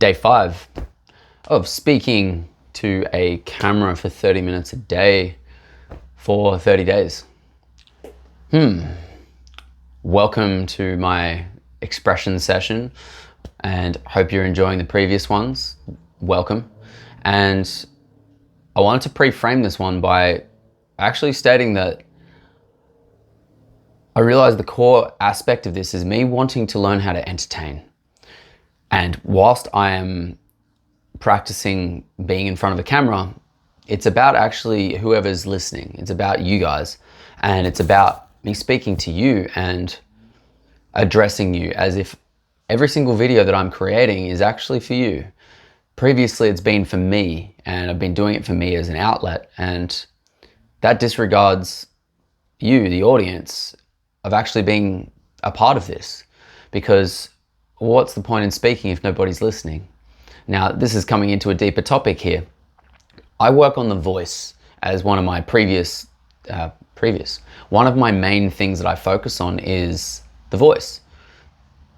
Day 5 of speaking to a camera for 30 minutes a day for 30 days. Welcome to my expression session, and hope you're enjoying the previous ones. Welcome. And I wanted to pre-frame this one by actually stating that I realize the core aspect of this is me wanting to learn how to entertain. And whilst I am practicing being in front of a camera, it's about actually whoever's listening. It's about you guys. And it's about me speaking to you and addressing you as if every single video that I'm creating is actually for you. Previously, it's been for me, and I've been doing it for me as an outlet. And that disregards you, the audience, of actually being a part of this. Because what's the point in speaking if nobody's listening? Now, this is coming into a deeper topic here. I work on the voice as one of my one of my main things that I focus on is the voice.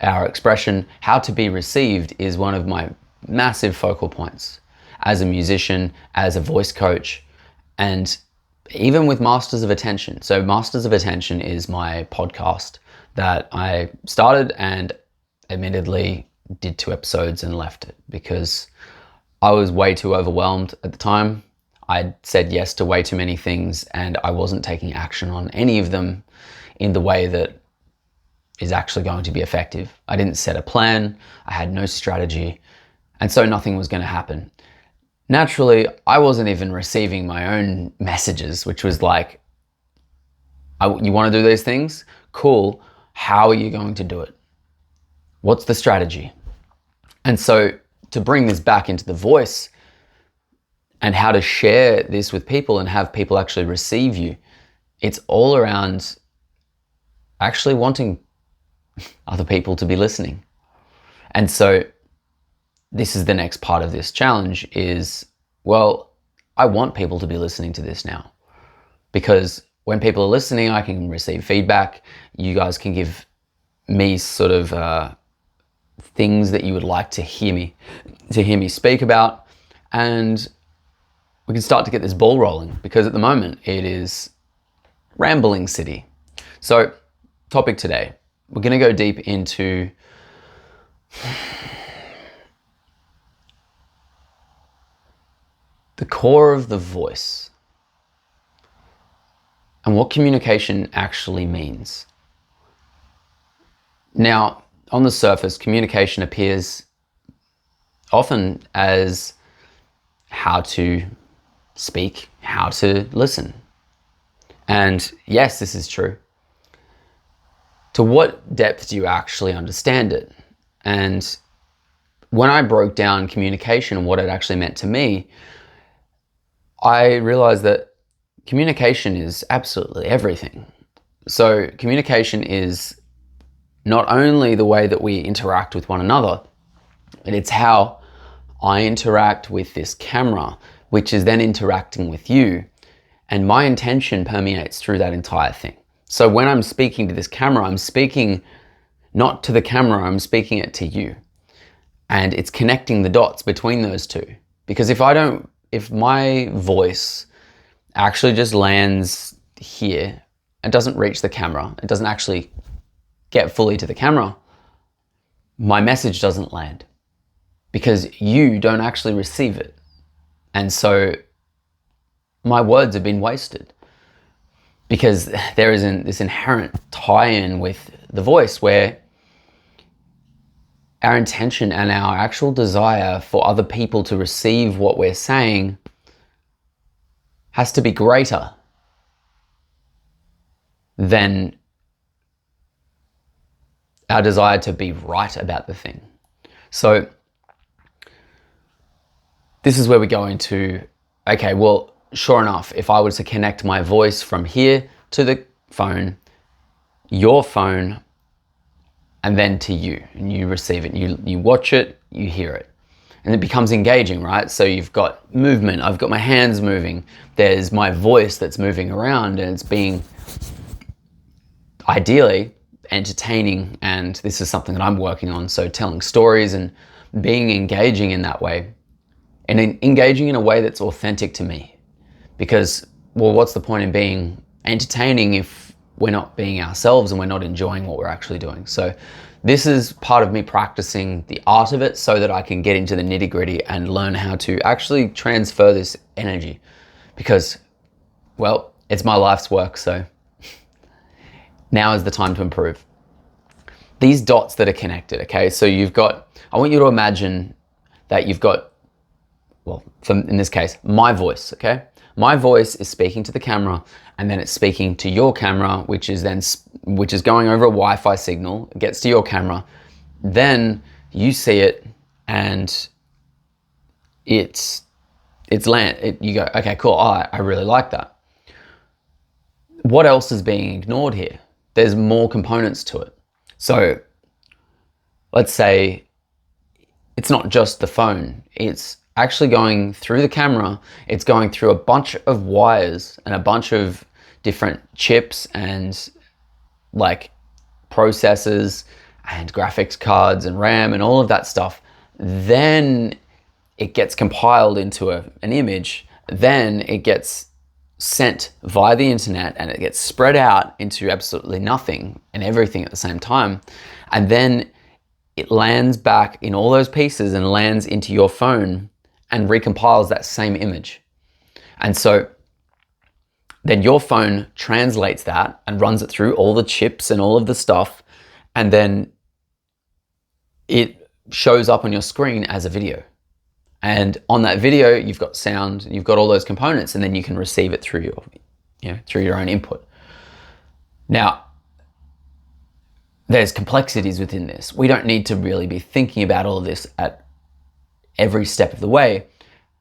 Our expression, how to be received, is one of my massive focal points as a musician, as a voice coach, and even with Masters of Attention. So Masters of Attention is my podcast that I started and admittedly did 2 episodes and left it because I was way too overwhelmed at the time. I'd said yes to way too many things and I wasn't taking action on any of them in the way that is actually going to be effective. I didn't set a plan, I had no strategy, and so nothing was going to happen. Naturally, I wasn't even receiving my own messages, which was like, you want to do these things? Cool. How are you going to do it? What's the strategy? And so to bring this back into the voice and how to share this with people and have people actually receive you, it's all around actually wanting other people to be listening. And so this is the next part of this challenge is, well, I want people to be listening to this now, because when people are listening, I can receive feedback. You guys can give me sort of things that you would like to hear me speak about, and we can start to get this ball rolling, because at the moment it is rambling city. So topic today, we're going to go deep into the core of the voice and what communication actually means. Now, on the surface, communication appears often as how to speak, how to listen. And yes, this is true. To what depth do you actually understand it? And when I broke down communication and what it actually meant to me, I realized that communication is absolutely everything. So communication is not only the way that we interact with one another, but it's how I interact with this camera, which is then interacting with you. And my intention permeates through that entire thing. So when I'm speaking to this camera, I'm speaking not to the camera, I'm speaking it to you. And it's connecting the dots between those two. Because if my voice actually just lands here and doesn't reach the camera, it doesn't actually get fully to the camera, my message doesn't land because you don't actually receive it. And so my words have been wasted because there isn't this inherent tie-in with the voice where our intention and our actual desire for other people to receive what we're saying has to be greater than our desire to be right about the thing. So this is where we go into, okay, well, sure enough, if I was to connect my voice from here to the phone, your phone, and then to you, and you receive it, you watch it, you hear it, and it becomes engaging, right? So you've got movement, I've got my hands moving, there's my voice that's moving around, and it's being ideally entertaining, and this is something that I'm working on, so telling stories and being engaging in that way, and engaging in a way that's authentic to me. Because, well, what's the point in being entertaining if we're not being ourselves and we're not enjoying what we're actually doing? So this is part of me practicing the art of it so that I can get into the nitty-gritty and learn how to actually transfer this energy. Because, well, it's my life's work, so now is the time to improve. These dots that are connected, okay? So I want you to imagine that you've got, well, in this case, my voice, okay? My voice is speaking to the camera, and then it's speaking to your camera, which is going over a Wi-Fi signal. It gets to your camera, then you see it, and you go, okay, cool. I really like that. What else is being ignored here? There's more components to it. So let's say it's not just the phone. It's actually going through the camera. It's going through a bunch of wires and a bunch of different chips and like processors and graphics cards and RAM and all of that stuff. Then it gets compiled into an image. Then it gets sent via the internet, and it gets spread out into absolutely nothing and everything at the same time. And then it lands back in all those pieces and lands into your phone and recompiles that same image. And so then your phone translates that and runs it through all the chips and all of the stuff, and then it shows up on your screen as a video. And on that video, you've got sound, you've got all those components, and then you can receive it through your own input. Now, there's complexities within this. We don't need to really be thinking about all of this at every step of the way.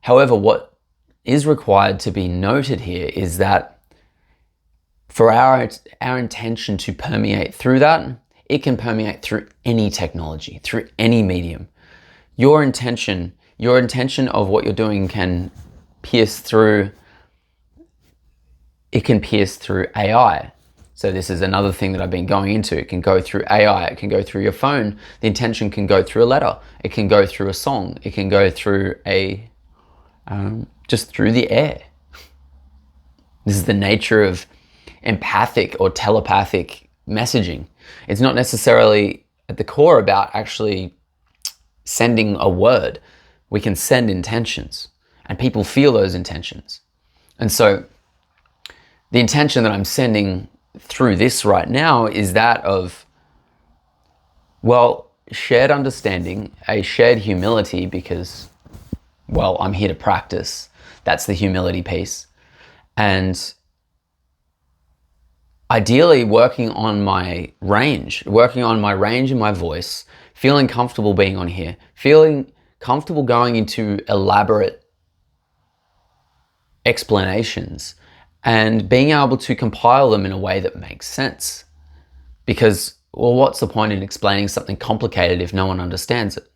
However, what is required to be noted here is that for our intention to permeate through that, it can permeate through any technology, through any medium. Your intention of what you're doing can pierce through AI. So this is another thing that I've been going into. It can go through AI, it can go through your phone. The intention can go through a letter, it can go through a song, it can go through just through the air. This is the nature of empathic or telepathic messaging. It's not necessarily at the core about actually sending a word. We can send intentions, and people feel those intentions. And so the intention that I'm sending through this right now is that of, well, shared understanding, a shared humility, because, well, I'm here to practice. That's the humility piece. And ideally working on my range in my voice, feeling comfortable being on here, feeling comfortable going into elaborate explanations, and being able to compile them in a way that makes sense. Because, well, what's the point in explaining something complicated if no one understands it?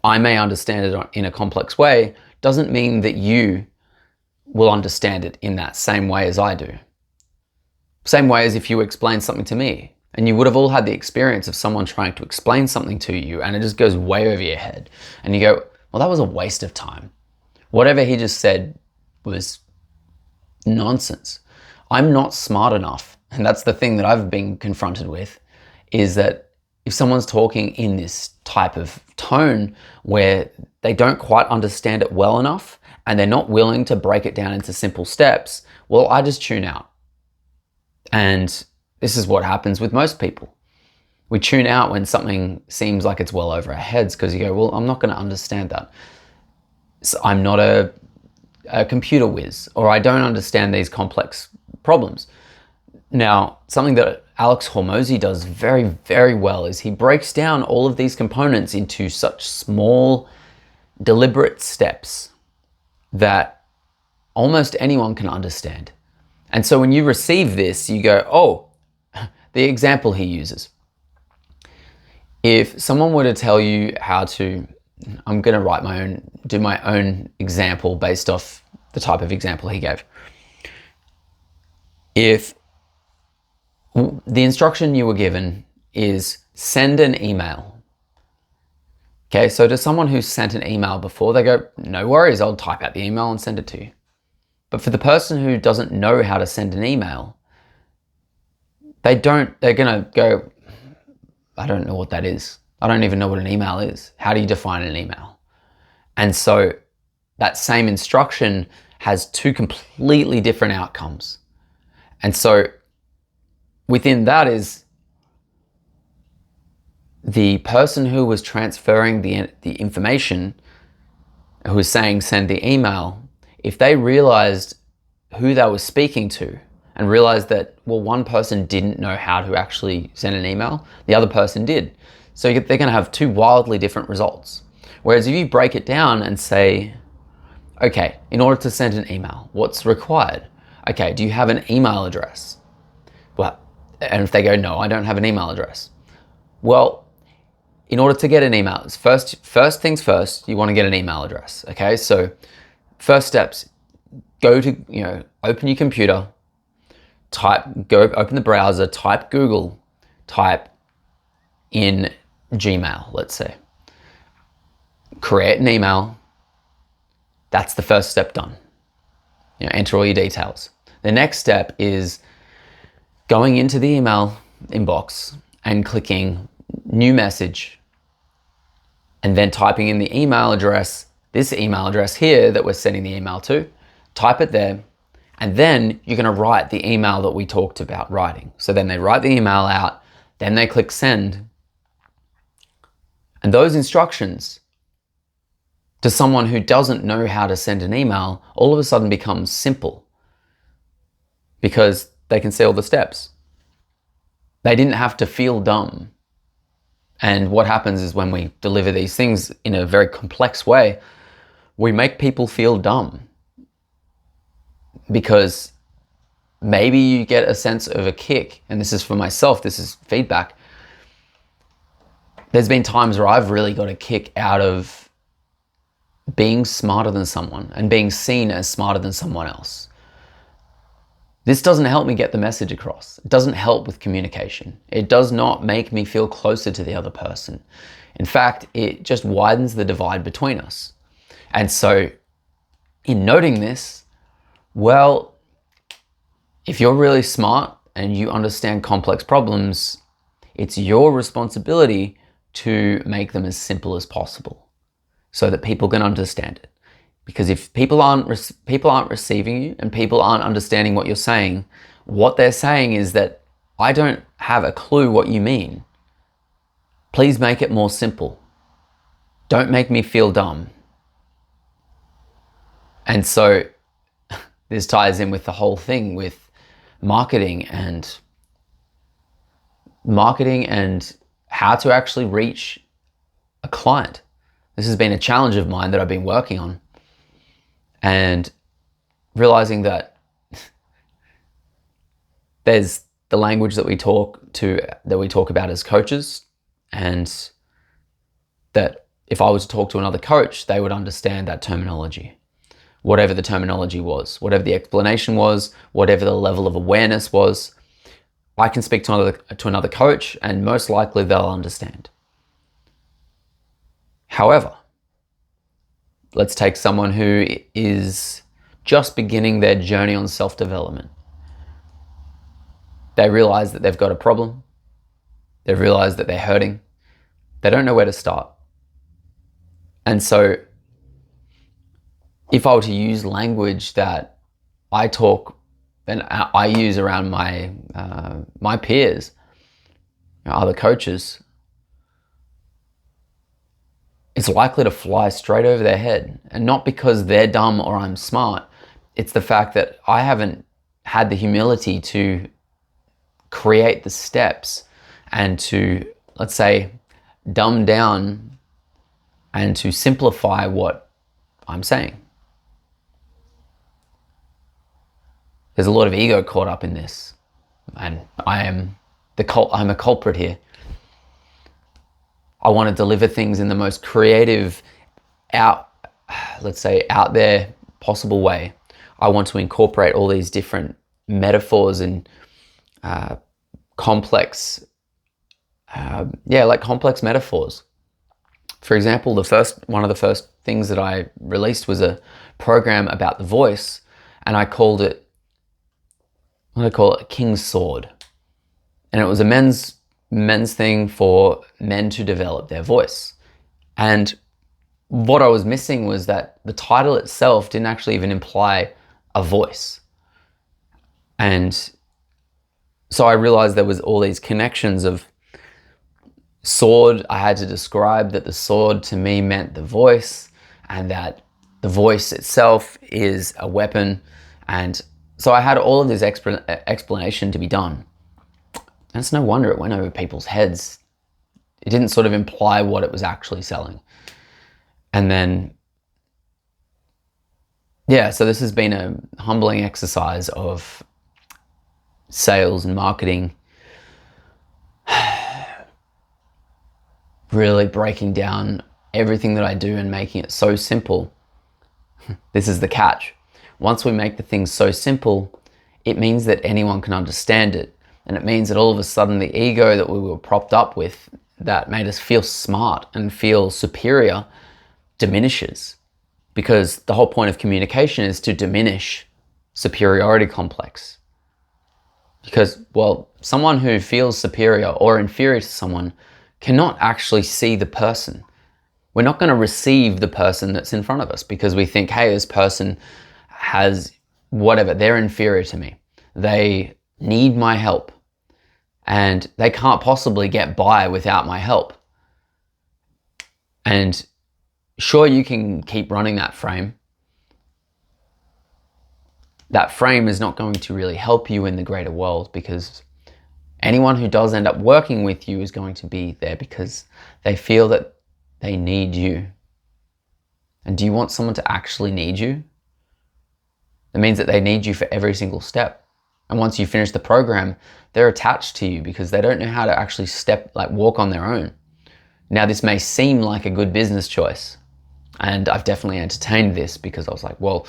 I may understand it in a complex way, doesn't mean that you will understand it in that same way as I do. Same way as if you explain something to me, and you would have all had the experience of someone trying to explain something to you and it just goes way over your head. And you go, well, that was a waste of time. Whatever he just said was nonsense. I'm not smart enough. And that's the thing that I've been confronted with, is that if someone's talking in this type of tone where they don't quite understand it well enough and they're not willing to break it down into simple steps, well, I just tune out. And this is what happens with most people. We tune out when something seems like it's well over our heads, because you go, well, I'm not going to understand that. So I'm not a computer whiz, or I don't understand these complex problems. Now, something that Alex Hormozi does very, very well is he breaks down all of these components into such small, deliberate steps that almost anyone can understand. And so when you receive this, you go, oh, the example he uses. If someone were to tell you how to, I'm going to do my own example based off the type of example he gave. If the instruction you were given is send an email, Okay, so to someone who's sent an email before, they go, no worries, I'll type out the email and send it to you. But for the person who doesn't know how to send an email, they're gonna go, I don't know what that is. I don't even know what an email is. How do you define an email? And so that same instruction has two completely different outcomes. And so within that is the person who was transferring the information, who was saying send the email, if they realized who they were speaking to and realized that, well, one person didn't know how to actually send an email, the other person did. So they're going to have two wildly different results. Whereas if you break it down and say, okay, in order to send an email, what's required? Okay, do you have an email address? Well, and if they go, no, I don't have an email address. Well, in order to get an email, first things first, you want to get an email address. Okay, so first steps, go to, open your computer, open the browser, type Google, type in Gmail, let's say. Create an email. That's the first step done. Enter all your details. The next step is going into the email inbox and clicking new message, and then typing in the email address, this email address here that we're sending the email to, type it there, and then you're going to write the email that we talked about writing. So then they write the email out, then they click send, and those instructions to someone who doesn't know how to send an email all of a sudden becomes simple because they can see all the steps. They didn't have to feel dumb. And what happens is when we deliver these things in a very complex way, we make people feel dumb because maybe you get a sense of a kick, and this is for myself, this is feedback. There's been times where I've really got a kick out of being smarter than someone and being seen as smarter than someone else. This doesn't help me get the message across. It doesn't help with communication. It does not make me feel closer to the other person. In fact, it just widens the divide between us. And so in noting this, well, if you're really smart and you understand complex problems, it's your responsibility to make them as simple as possible so that people can understand it. Because if people aren't receiving you and people aren't understanding what you're saying, what they're saying is that I don't have a clue what you mean. Please make it more simple. Don't make me feel dumb. And so this ties in with the whole thing with marketing and how to actually reach a client. This has been a challenge of mine that I've been working on. And realizing that there's the language that we talk about as coaches, and that if I was to talk to another coach, they would understand that terminology. Whatever the terminology was, whatever the explanation was, whatever the level of awareness was, I can speak to another coach and most likely they'll understand. However, let's take someone who is just beginning their journey on self-development. They realize that they've got a problem. They realize that they're hurting. They don't know where to start. And so if I were to use language that I talk and I use around my peers, other coaches, it's likely to fly straight over their head. And not because they're dumb or I'm smart. It's the fact that I haven't had the humility to create the steps and to, let's say, dumb down and to simplify what I'm saying. There's a lot of ego caught up in this. And I'm a culprit here. I want to deliver things in the most creative, out there possible way. I want to incorporate all these different metaphors and complex metaphors For example, one of the first things that I released was a program about the voice, and I called it, King's Sword. And it was a men's thing for men to develop their voice. And what I was missing was that the title itself didn't actually even imply a voice. And so I realized there was all these connections of sword. I had to describe that the sword to me meant the voice, and that the voice itself is a weapon. And so I had all of this explanation to be done. And it's no wonder it went over people's heads. It didn't sort of imply what it was actually selling. And then, yeah, so this has been a humbling exercise of sales and marketing, really breaking down everything that I do and making it so simple. This is the catch. Once we make the things so simple, it means that anyone can understand it. And it means that all of a sudden the ego that we were propped up with, that made us feel smart and feel superior, diminishes. Because the whole point of communication is to diminish superiority complex. Because, well, someone who feels superior or inferior to someone cannot actually see the person. We're not going to receive the person that's in front of us because we think, hey, this person has whatever, they're inferior to me. They need my help and they can't possibly get by without my help. And sure, you can keep running that frame. That frame is not going to really help you in the greater world, because anyone who does end up working with you is going to be there because they feel that they need you. And do you want someone to actually need you? That means that they need you for every single step. And once you finish the program, they're attached to you because they don't know how to actually walk on their own. Now, this may seem like a good business choice, and I've definitely entertained this because I was like, well,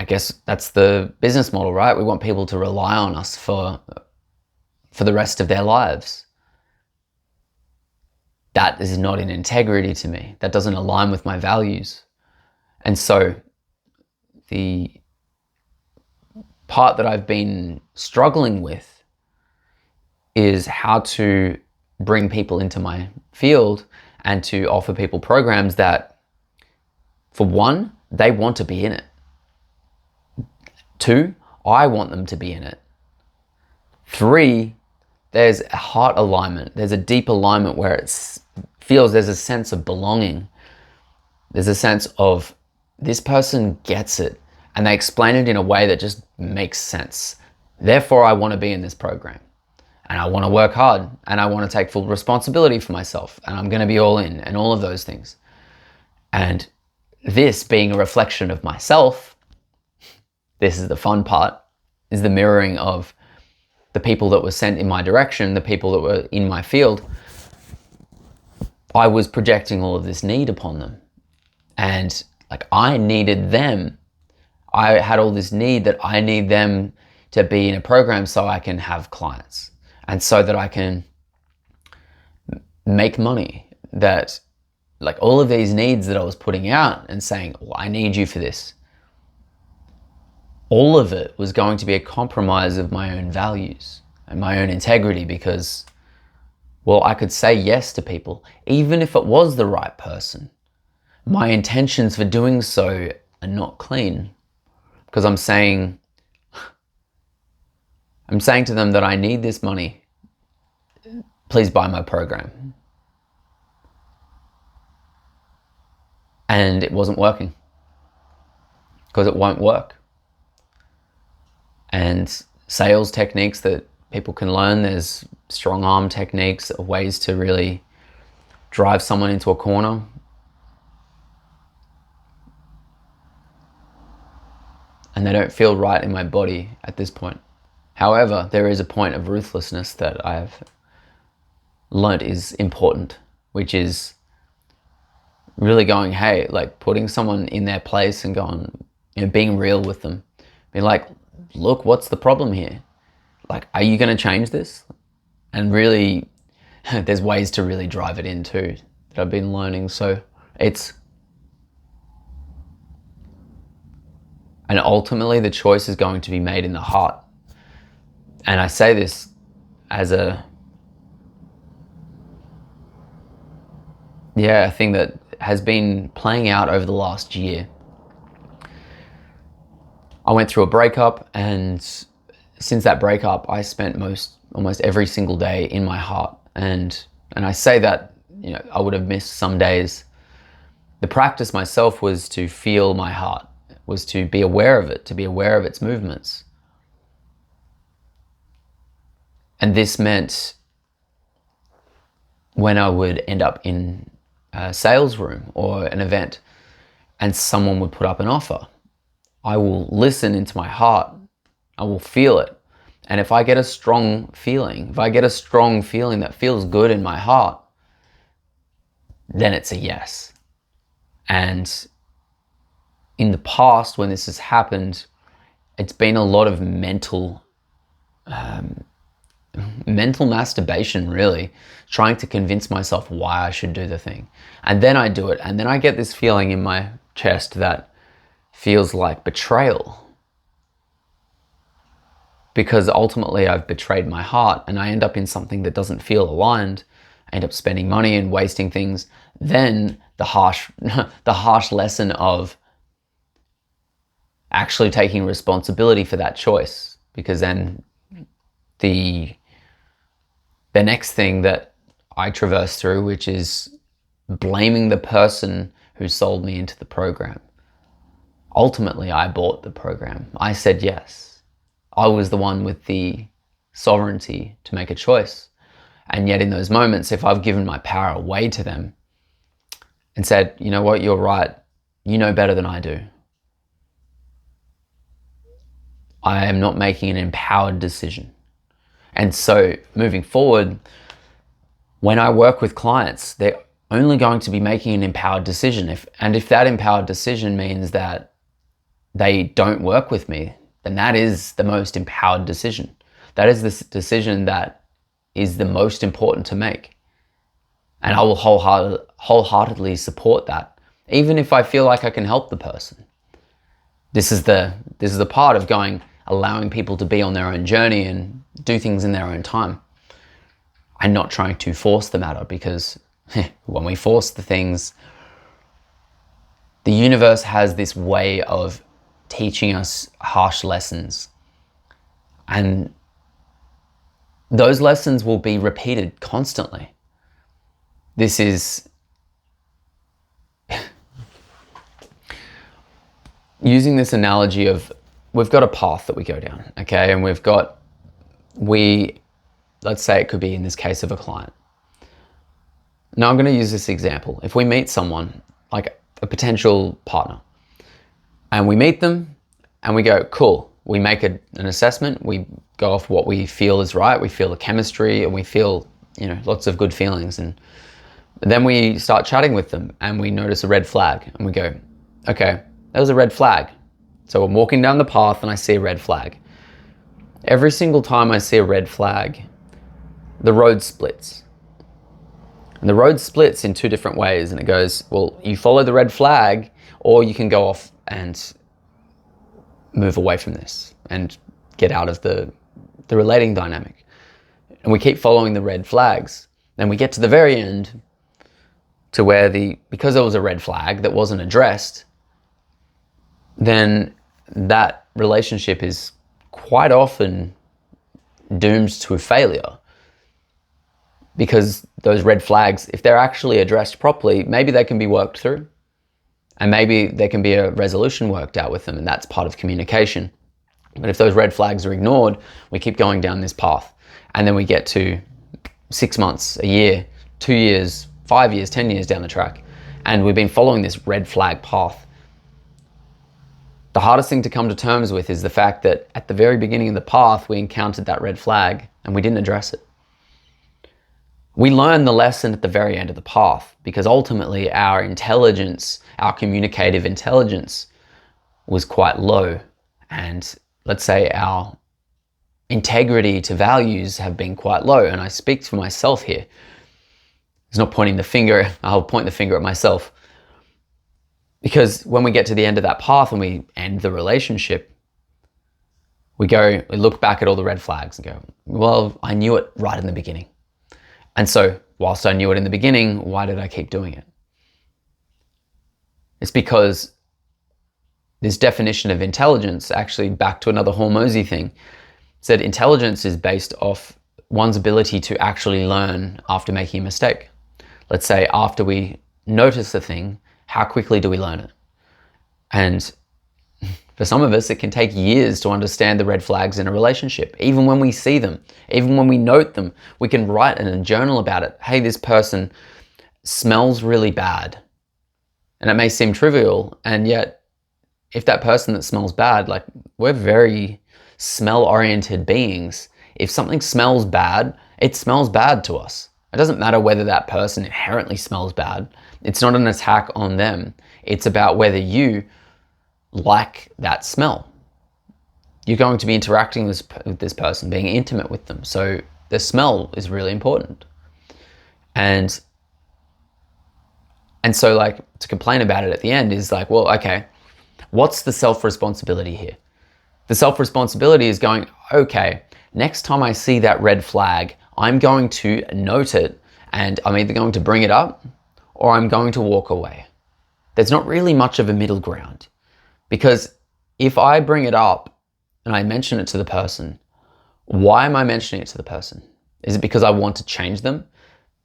I guess that's the business model, right? We want people to rely on us for the rest of their lives. That is not in integrity to me. That doesn't align with my values. And so the part that I've been struggling with is how to bring people into my field and to offer people programs that, for one, they want to be in it. Two, I want them to be in it. Three, there's a heart alignment. There's a deep alignment where it feels there's a sense of belonging. There's a sense of this person gets it and they explain it in a way that just makes sense. Therefore, I want to be in this program and I want to work hard and I want to take full responsibility for myself and I'm going to be all in and all of those things. And this being a reflection of myself, this is the fun part, is the mirroring of the people that were sent in my direction, the people that were in my field. I was projecting all of this need upon them. And I needed them. I had all this need that I need them to be in a program so I can have clients and so that I can make money. That all of these needs that I was putting out and saying, well, I need you for this. All of it was going to be a compromise of my own values and my own integrity because, well, I could say yes to people, even if it was the right person. My intentions for doing so are not clean because I'm saying to them that I need this money. Please buy my program. And it wasn't working because it won't work. And sales techniques that people can learn, there's strong arm techniques, ways to really drive someone into a corner. And they don't feel right in my body at this point. However, there is a point of ruthlessness that I've learned is important, which is really going, hey, putting someone in their place and going, being real with them. Being like, look, what's the problem here? Are you going to change this? And really, there's ways to really drive it in too. that I've been learning. So and ultimately the choice is going to be made in the heart. And I say this as a thing that has been playing out over the last year. I went through a breakup, and since that breakup, I spent almost every single day in my heart. And I say that, I would have missed some days. The practice myself was to feel my heart, was to be aware of it, to be aware of its movements. And this meant when I would end up in a sales room or an event and someone would put up an offer, I will listen into my heart. I will feel it. And if I get a strong feeling, that feels good in my heart, then it's a yes. And in the past, when this has happened, it's been a lot of mental masturbation, really, trying to convince myself why I should do the thing. And then I do it, and then I get this feeling in my chest that feels like betrayal. Because ultimately I've betrayed my heart, and I end up in something that doesn't feel aligned. I end up spending money and wasting things. Then the harsh lesson of actually taking responsibility for that choice. Because then the next thing that I traverse through, which is blaming the person who sold me into the program. Ultimately, I bought the program. I said yes. I was the one with the sovereignty to make a choice. And yet in those moments, if I've given my power away to them and said, you know what, you're right, you know better than I do, I am not making an empowered decision. And so moving forward, when I work with clients, they're only going to be making an empowered decision. If that empowered decision means that they don't work with me, then that is the most empowered decision. That is the decision that is the most important to make. And I will wholeheartedly support that, even if I feel like I can help the person. This is the part of allowing people to be on their own journey and do things in their own time. And not trying to force the matter, because when we force the things, the universe has this way of teaching us harsh lessons. And those lessons will be repeated constantly. This is using this analogy of, we've got a path that we go down, okay? And let's say it could be in this case of a client. Now I'm going to use this example. If we meet someone, like a potential partner, and we meet them and we go, cool. We make an assessment. We go off what we feel is right. We feel the chemistry and we feel, lots of good feelings. And then we start chatting with them and we notice a red flag and we go, okay, that was a red flag. So I'm walking down the path and I see a red flag. Every single time I see a red flag, the road splits. And the road splits in two different ways. And it goes, well, you follow the red flag, or you can go off and move away from this and get out of the relating dynamic. And we keep following the red flags. Then we get to the very end to where because there was a red flag that wasn't addressed, then that relationship is quite often doomed to failure. Because those red flags, if they're actually addressed properly, maybe they can be worked through, and maybe there can be a resolution worked out with them, and that's part of communication. But if those red flags are ignored, we keep going down this path, and then we get to 6 months, a year, 2 years, 5 years, 10 years down the track, and we've been following this red flag path. The hardest thing to come to terms with is the fact that at the very beginning of the path, we encountered that red flag and we didn't address it. We learn the lesson at the very end of the path, because ultimately our intelligence, our communicative intelligence, was quite low. And let's say our integrity to values have been quite low. And I speak for myself here. It's not pointing the finger. I'll point the finger at myself. Because when we get to the end of that path and we end the relationship, we look back at all the red flags and go, well, I knew it right in the beginning. And so whilst I knew it in the beginning, why did I keep doing it? It's because this definition of intelligence, actually back to another Hormozy thing, said intelligence is based off one's ability to actually learn after making a mistake. Let's say after we notice a thing, how quickly do we learn it? And for some of us, it can take years to understand the red flags in a relationship. Even when we see them, even when we note them, we can write in a journal about it. Hey, this person smells really bad. And it may seem trivial, and yet if that person that smells bad, like, we're very smell-oriented beings. If something smells bad, it smells bad to us. It doesn't matter whether that person inherently smells bad. It's not an attack on them. It's about whether you like that smell. You're going to be interacting with this person, being intimate with them. So the smell is really important. And so, like, to complain about it at the end is like, well, okay, what's the self-responsibility here? The self-responsibility is going, okay, next time I see that red flag, I'm going to note it, and I'm either going to bring it up or I'm going to walk away. There's not really much of a middle ground, because if I bring it up and I mention it to the person, why am I mentioning it to the person? Is it because I want to change them?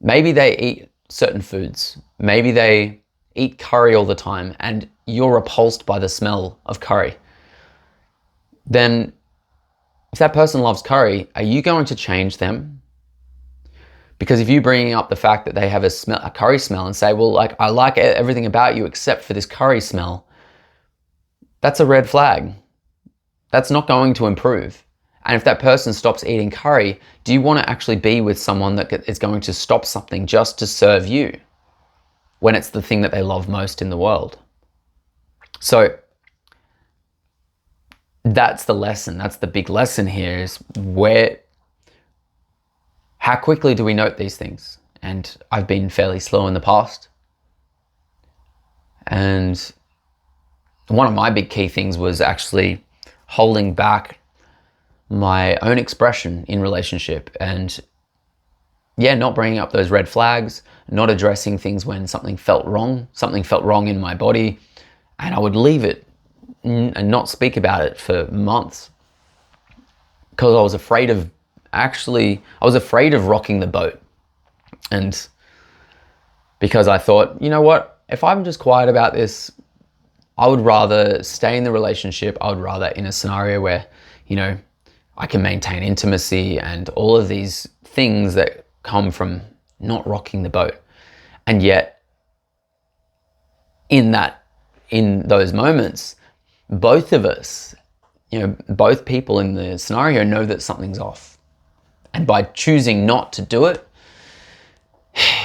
Maybe they eat certain foods. Maybe they eat curry all the time and you're repulsed by the smell of curry. Then if that person loves curry, are you going to change them? Because if you bring up the fact that they have a curry smell and say, well, like, I like everything about you except for this curry smell, that's a red flag. That's not going to improve. And if that person stops eating curry, do you want to actually be with someone that is going to stop something just to serve you when it's the thing that they love most in the world? So that's the lesson. That's the big lesson here, is how quickly do we note these things? And I've been fairly slow in the past. And one of my big key things was actually holding back my own expression in relationship, and not bringing up those red flags, not addressing things when something felt wrong in my body, and I would leave it and not speak about it for months because I was afraid of rocking the boat. And because I thought, you know what, if I'm just quiet about this, I would rather stay in the relationship. I would rather in a scenario where, I can maintain intimacy and all of these things that come from not rocking the boat. And yet in those moments, both of us, both people in the scenario know that something's off. And by choosing not to do it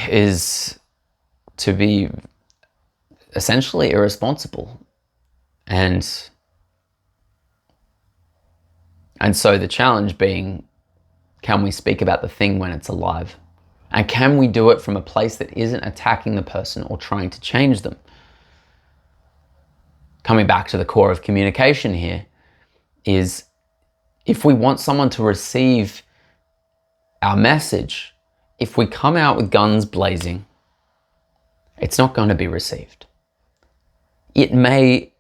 is to be essentially irresponsible. And so the challenge being, can we speak about the thing when it's alive? And can we do it from a place that isn't attacking the person or trying to change them? Coming back to the core of communication here is, if we want someone to receive our message, if we come out with guns blazing, it's not going to be received. It may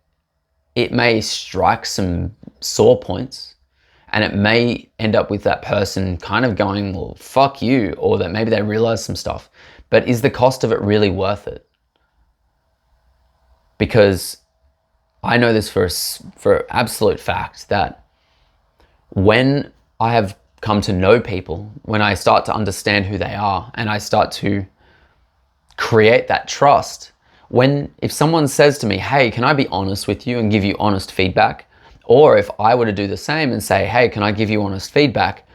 strike some sore points, and it may end up with that person kind of going, well, fuck you, or that maybe they realize some stuff. But is the cost of it really worth it? Because I know this for absolute fact, that when I have come to know people, when I start to understand who they are and I start to create that trust, if someone says to me, hey, can I be honest with you and give you honest feedback? Or if I were to do the same and say, hey, can I give you honest feedback?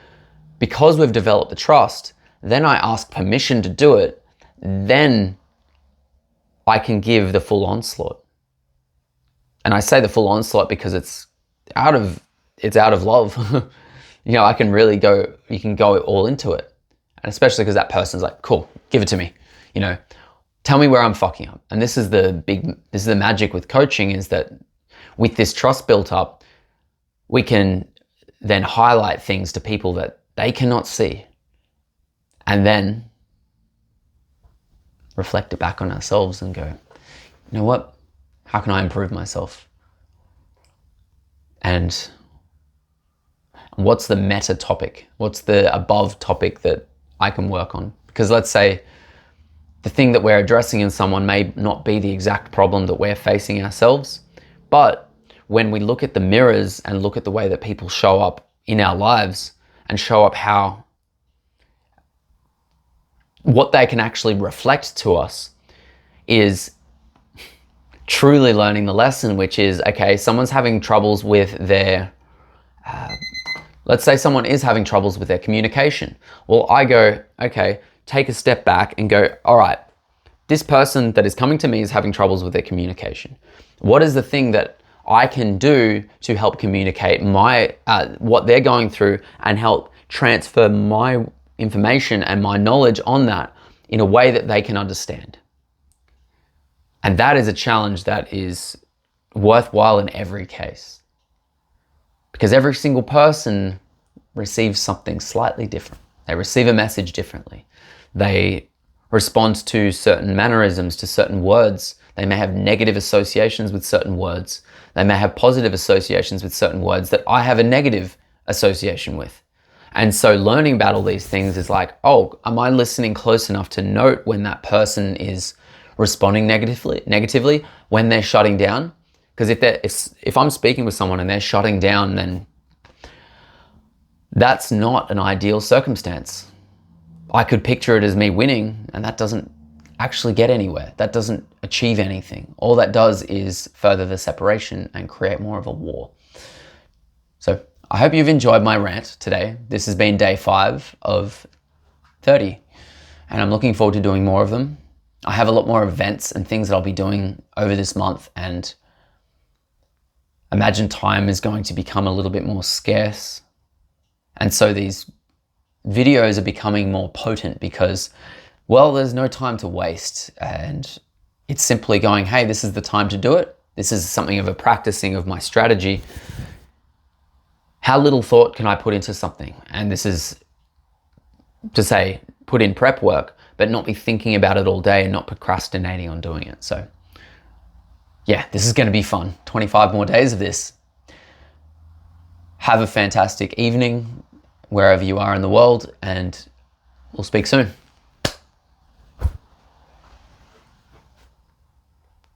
Because we've developed the trust, then I ask permission to do it, then I can give the full onslaught. And I say the full onslaught because it's out of love. I can really you can go all into it. And especially because that person's like, cool, give it to me. You know, tell me where I'm fucking up. And this is the magic with coaching, is that with this trust built up, we can then highlight things to people that they cannot see, and then reflect it back on ourselves and go, you know what? How can I improve myself? And what's the meta topic? What's the above topic that I can work on? Because let's say the thing that we're addressing in someone may not be the exact problem that we're facing ourselves, but when we look at the mirrors and look at the way that people show up in our lives and show up what they can actually reflect to us is truly learning the lesson, which is, okay, someone's having troubles with their, let's say someone is having troubles with their communication. Well, I go, okay, take a step back and go, all right, this person that is coming to me is having troubles with their communication. What is the thing that I can do to help communicate what they're going through and help transfer my information and my knowledge on that in a way that they can understand? And that is a challenge that is worthwhile in every case, because every single person receives something slightly different. They receive a message differently. They respond to certain mannerisms, to certain words. They may have negative associations with certain words. They may have positive associations with certain words that I have a negative association with. And so learning about all these things is like, oh, am I listening close enough to note when that person is responding negatively, when they're shutting down? Because if I'm speaking with someone and they're shutting down, then that's not an ideal circumstance. I could picture it as me winning, and that doesn't actually get anywhere. That doesn't achieve anything. All that does is further the separation and create more of a war. So I hope you've enjoyed my rant today. This has been day 5 of 30, and I'm looking forward to doing more of them. I have a lot more events and things that I'll be doing over this month, and imagine time is going to become a little bit more scarce. And so these videos are becoming more potent because, well, there's no time to waste, and it's simply going, hey, this is the time to do it. This is something of a practicing of my strategy. How little thought can I put into something? And this is to say, put in prep work, but not be thinking about it all day and not procrastinating on doing it. So yeah, this is going to be fun. 25 more days of this. Have a fantastic evening wherever you are in the world, and we'll speak soon.